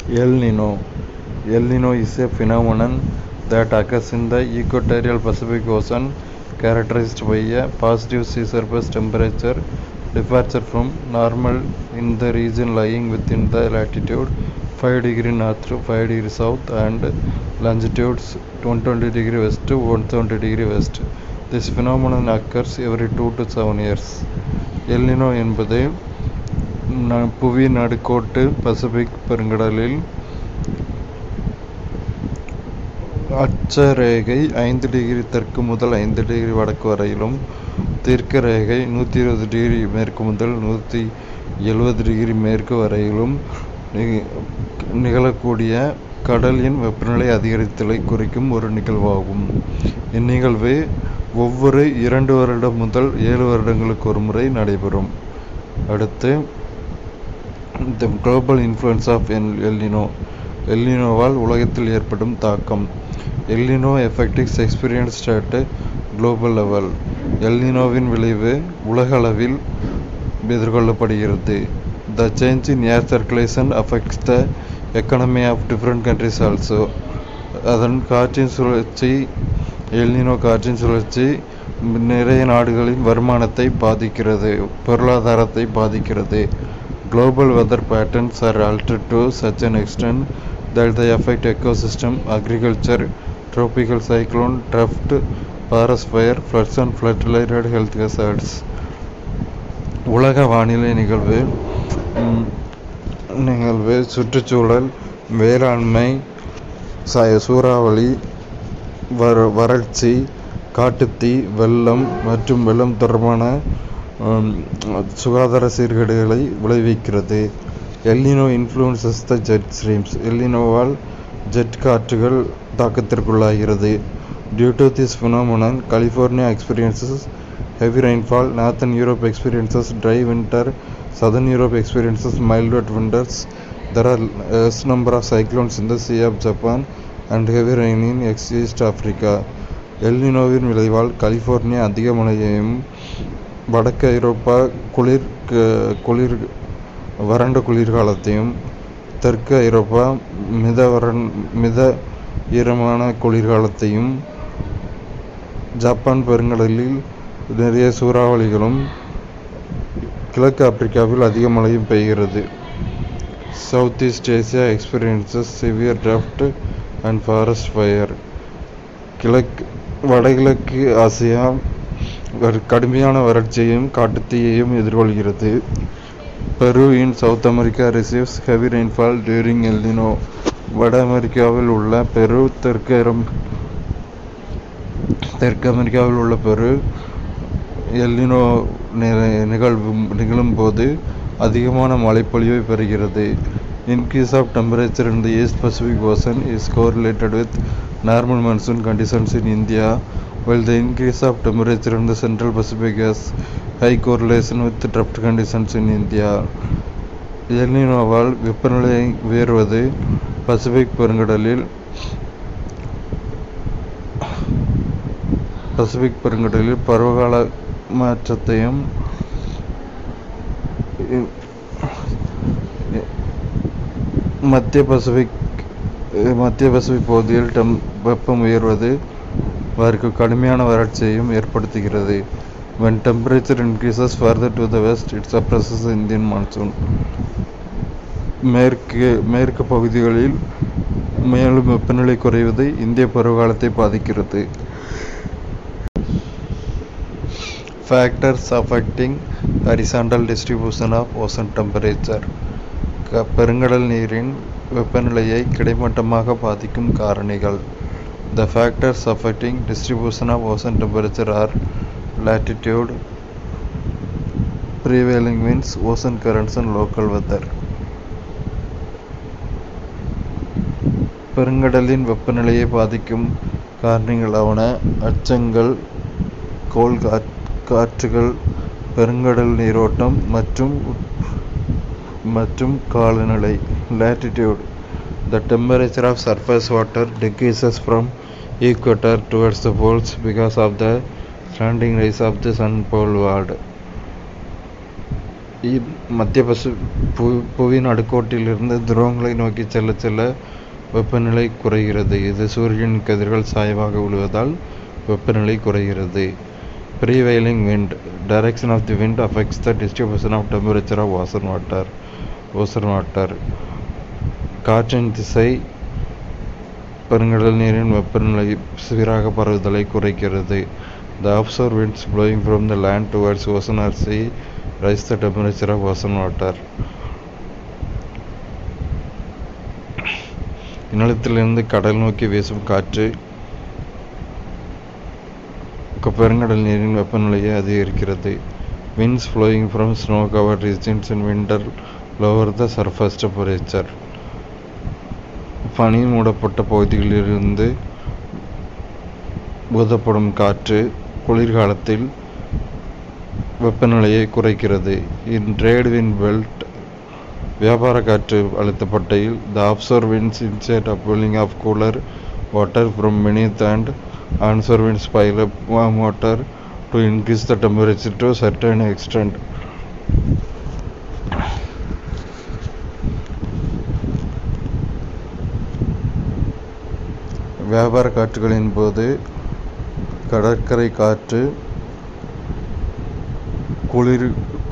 El Nino. El Nino is a phenomenon that occurs in the equatorial Pacific Ocean, characterized by a positive sea surface temperature departure from normal in the region lying within the latitude 5 degree north to 5 degree south and longitudes 120 degree west to 170 degree west. This phenomenon occurs every 2 to 7 years. El Nino என்பது புவி நடுக்கோட்டு Pacific பெருங்கடலில் அட்சரேகை 5 degree தெற்கு முதல் 5 degree வடக்கு வரையிலும், தீர்க்க ரேகை 120 டிகிரி மேற்கு முதல் 170 டிகிரி மேற்கு வரையிலும் நிகழக்கூடிய கடலின் வெப்பநிலை அதிகரித்தலை குறிக்கும் ஒரு நிகழ்வாகும். இந்நிகழ்வு ஒவ்வொரு 2 வருடம் முதல் 7 வருடங்களுக்கு ஒரு முறை நடைபெறும். அடுத்து the global influence of El Nino. El நினோவால் உலகத்தில் ஏற்படும் தாக்கம். El Nino effects experienced at global level. El நினோவின் விளைவு உலக அளவில் எதிர்கொள்ளப்படுகிறது. The change in air circulation affects the economy of different countries also. அதன் காற்றின் சுழற்சி எல் நினோ காற்றின் சுழற்சி நிறைய நாடுகளின் வருமானத்தை பாதிக்கிறது, பொருளாதாரத்தை பாதிக்கிறது. Global weather patterns are altered to such an extent that they affect ecosystem, agriculture, tropical cyclone, drought, forest fire, floods and flood-related health hazards. உலக வானிலை நிகழ்வு சுற்றுச்சூழல், வேளாண்மை, சூறாவளி, வறட்சி, காட்டுத்தீ, வெள்ளம் மற்றும் வெள்ளம் தொடர்பான சுகாதார சீர்கேடுகளை விளைவிக்கிறது. El Nino influences the jet streams. El நினோவால் ஜெட் காற்றுகள் தாக்கத்திற்குள்ளாகிறது. Due to this phenomenon, California experiences heavy rainfall, Northern Europe experiences dry winter, Southern Europe experiences mild wet winters. There are less number of cyclones in the Sea of Japan and heavy rain in East Africa. எல் நினோவின் விளைவால் California அதிக மழையையும், வடக்கு ஐரோப்பா வறண்ட குளிர்காலத்தையும், தெற்கு ஐரோப்பா மித ஈரமான குளிர்காலத்தையும், Japan பெருங்கடலில் நிறைய சூறாவளிகளும், கிழக்கு ஆப்பிரிக்காவில் அதிக மழையும் பெய்கிறது. South east Asia experiences severe drought and forest fire. வடகிழக்கு ஆசியா கடுமையான வறட்சியையும் காட்டுத்தீயையும் எதிர்கொள்கிறது. Peru in South America receives heavy rainfall during El Nino. வட அமெரிக்காவில் உள்ள பெரு தெற்கு அமெரிக்காவில் உள்ள பெரு எல் நினோ நிகழும் போது அதிகமான மழைப்பொழிவை பெறுகிறது. Increase of temperature in the East Pacific Ocean is correlated with normal monsoon conditions in India, while the increase of temperature in the Central Pacific has high correlation with drought conditions in India. எல் நினோவால் வெப்பநிலை உயர்வது Pacific பெருங்கடலில் பருவகால மாற்றத்தையும், மத்திய Pacific பகுதியில் வெப்பம் உயர்வது கடுமையான வறட்சியையும் ஏற்படுத்துகிறது. When temperature increases further to the west, it suppresses the Indian monsoon. மேற்கு பகுதிகளில் மேலும் வெப்பநிலை குறைவது இந்திய பருவகாலத்தை பாதிக்கிறது. Factors affecting horizontal distribution of ocean temperature. பெருங்கடல் நீரின் வெப்பநிலையை கிடைமட்டமாக பாதிக்கும் காரணிகள். The factors affecting distribution of ocean temperature are latitude, prevailing winds, ocean currents and local weather. பெருங்கடலின் வெப்பநிலையை பாதிக்கும் காரணிகளாவன அச்சங்கள், கோள் காற்றுகள், பெருங்கடல் நீரோட்டம் மற்றும் காலநிலை. Latitude. The temperature of surface water decreases from equator towards the poles because of the slanting rays of the sun poleward. மத்திய புவியின் நடுக்கோட்டிலிருந்து துருவங்களை நோக்கி செல்ல செல்ல வெப்பநிலை குறைகிறது. இது சூரியனின் கதிர்கள் சாய்வாக விழுவதால் வெப்பநிலை குறைகிறது. Prevailing wind. Direction of the wind affects the distribution of temperature of ocean water. காற்றின் திசை பெருங்கடல் நீரின் வெப்பநிலை சீராக பரவுதலை குறைக்கிறது. The offshore winds blowing from the land towards ocean or sea raise the temperature of ocean water. நிலத்திலிருந்து கடல் நோக்கி வீசும் காற்று பெருங்கடல் நீரின் வெப்பநிலையை அதிகரிக்கிறது. Winds flowing from snow-covered regions in winter lower the surface temperature. பனி மூடப்பட்ட பகுதிகளிலிருந்து ஊதப்படும் காற்று குளிர்காலத்தில் வெப்பநிலையை குறைக்கிறது. In trade wind belt, வியாபார காற்று அழுத்தப்பட்டையில் the offshore winds incite upwelling of cooler water from beneath and onshore winds pile up warm water to increase the temperature to a certain extent. வியாபார காற்றுகளின் போது கடற்கரை காற்று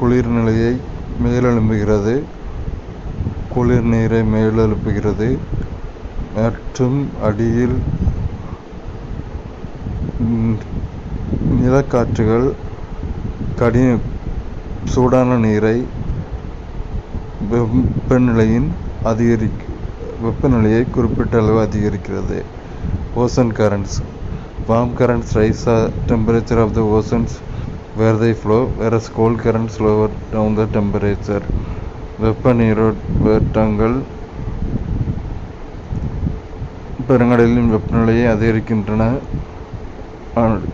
குளிர் நிலையை மேலெழும்புகிறது, குளிர் நீரை மேலெழுப்புகிறது மற்றும் அடியில் நிலக்காற்றுகள் சூடான நீரை வெப்பநிலையை குறிப்பிட்ட அளவு அதிகரிக்கிறது. Ocean currents. Warm currents raise the temperature of the oceans where they flow, whereas cold currents lower down the temperature. வெப்ப நீரோட்டங்கள் பெருங்கடலின் வெப்பநிலையை அதிகரிக்கின்றன.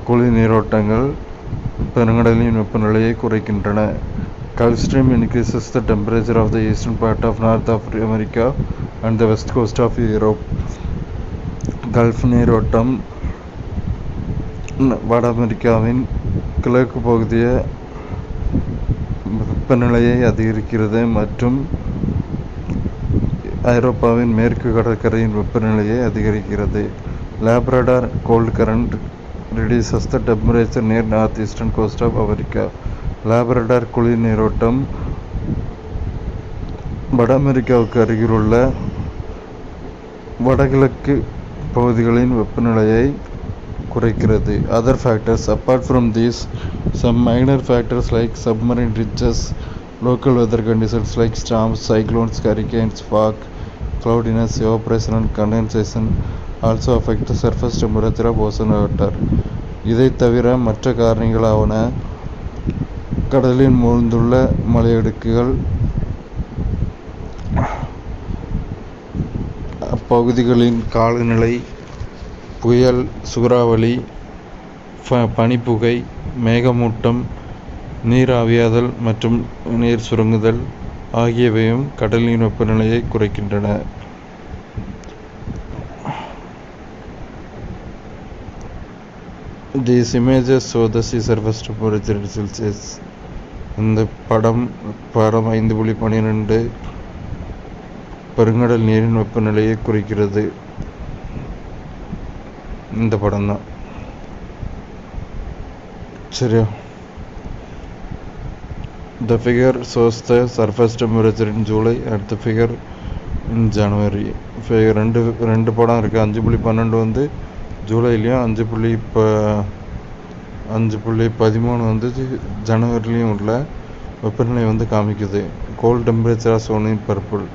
குளிர் நீரோட்டங்கள் பெருங்கடலின் வெப்பநிலையை குறைக்கின்றன. Gulf Stream increases the temperature of the eastern part of North America and the west coast of Europe. Gulf நீரோட்டம் வட அமெரிக்காவின் கிழக்கு பகுதிய வெப்பநிலையை அதிகரிக்கிறது மற்றும் ஐரோப்பாவின் மேற்கு கடற்கரையின் வெப்பநிலையை அதிகரிக்கிறது. Labrador cold current reduces the temperature near northeastern coast of America. Labrador குளிர் நீரோட்டம் வட அமெரிக்காவுக்கு அருகிலுள்ள வடகிழக்கு பகுதிகளின் வெப்பநிலையை குறைக்கிறது. Other factors apart from these, some minor factors like submarine ridges, local weather conditions like storms, cyclones, hurricanes, fog, cloudiness, evaporation and condensation also affect the surface temperature of ocean water. இதை தவிர மற்ற காரணிகளாவன கடலில் மூழ்ந்துள்ள மலையடுக்குகள், அப்பகுதிகளின் காலநிலை, புயல், சூறாவளி, பனிப்புகை, மேகமூட்டம், நீர் ஆவியாதல் மற்றும் நீர் சுருங்குதல் ஆகியவையும் கடலின் வெப்பநிலையை குறைக்கின்றன. These images show the sea surface temperature in Celsius. இந்த படம் 5.12 பெருங்கடல் நீரின் வெப்பநிலையை குறிக்கிறது. இந்த படம் தான் சரியா. The figure shows the surface temperature in July and the figure in January. ரெண்டு படம் இருக்குது. 5.12 வந்து ஜூலைலையும் 5.13 வந்து ஜனவரிலையும் உள்ள வெப்பநிலை வந்து காமிக்குது. Cold temperature shown in purple.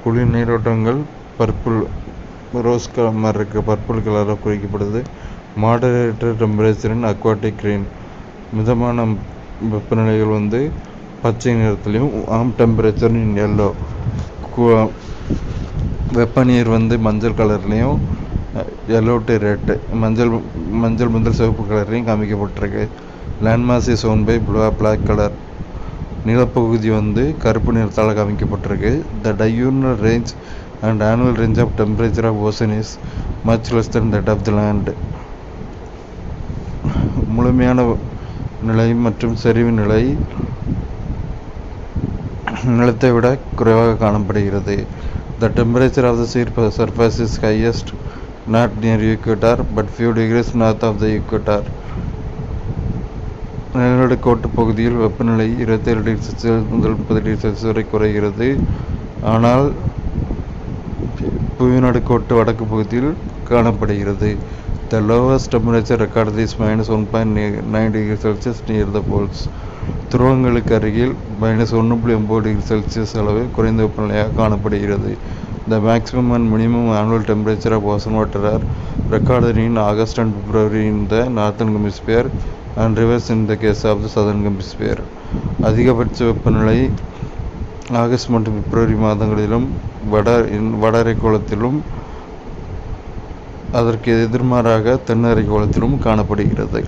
குளிர் நீரோட்டங்கள் பர்பிள் ரோஸ் கலர் மாதிரி இருக்குது, பர்பிள் கலராக குறிக்கப்படுது. Moderator temperature in aquatic green. மிதமான வெப்பநிலைகள் வந்து பச்சை நிறத்துலையும், ஆம் டெம்பரேச்சர் இன் எல்லோ. வெப்பநீர் வந்து மஞ்சள் கலர்லேயும், எல்லோ டு ரெட் மஞ்சள் முதல் சிவப்பு கலர்லையும் காமிக்கப்பட்டிருக்கு. Landmass is own by black colour. நிலப்பகுதி வந்து கருப்பு நிறத்தால் காமிக்கப்பட்டிருக்கு. த diurnal range and annual range of temperature of ocean is much less than that of the land. முழுமையான நிலை மற்றும் செறிவு நிலை நிலத்தை விட குறைவாக காணப்படுகிறது. The temperature of the sea surface is highest not near equator but few degrees north of the equator. நிலநடுக்கோட்டு பகுதியில் வெப்பநிலை 27 டிகிரி செல்சியஸ் முதல் 30 டிகிரி செல்சியஸ் வரை குறைகிறது. ஆனால் புவிநடுக்கோட்டு வடக்கு பகுதியில் காணப்படுகிறது. The lowest temperature recorded is -1.9 degrees Celsius near the poles. துருவங்களுக்கு அருகில் -1.9 டிகிரி செல்சியஸ் அளவில் குறைந்த வெப்பநிலையாக காணப்படுகிறது. The maximum and minimum annual temperature of ocean water are recorded in August and February in the northern hemisphere and reverse in the case of the southern hemisphere. அதிகபட்ச வெப்பநிலை August மற்றும் பிப்ரவரி மாதங்களிலும் வட அரைக்கோளத்திலும் அதற்கு எதிர்மாறாக தென் அரைக்கோளத்திலும் காணப்படுகிறது.